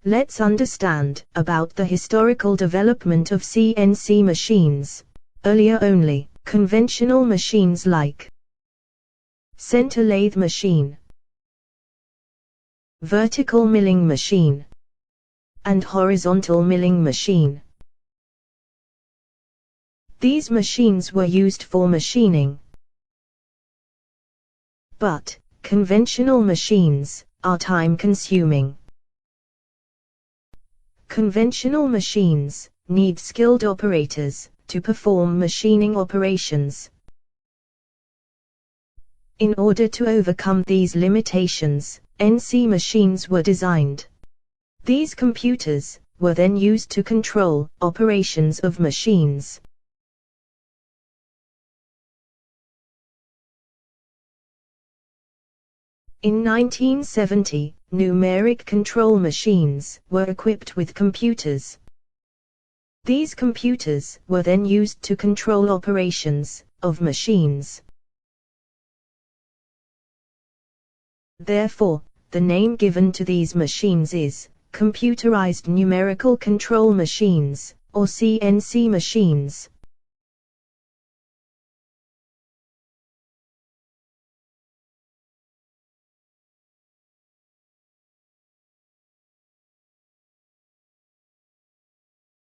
Let's understand about the historical development of CNC machines. Earlier only, conventional machines like center lathe machine, vertical milling machine, and horizontal milling machine. These machines were used for machining. But conventional machines are time-consuming. Conventional machines need skilled operators to perform machining operations. In order to overcome these limitations, CNC machines were designed. These computers were then used to control operations of machines. In 1970, numeric control machines were equipped with computers. These computers were then used to control operations of machines. Therefore, the name given to these machines is computerized numerical control machines, or CNC machines.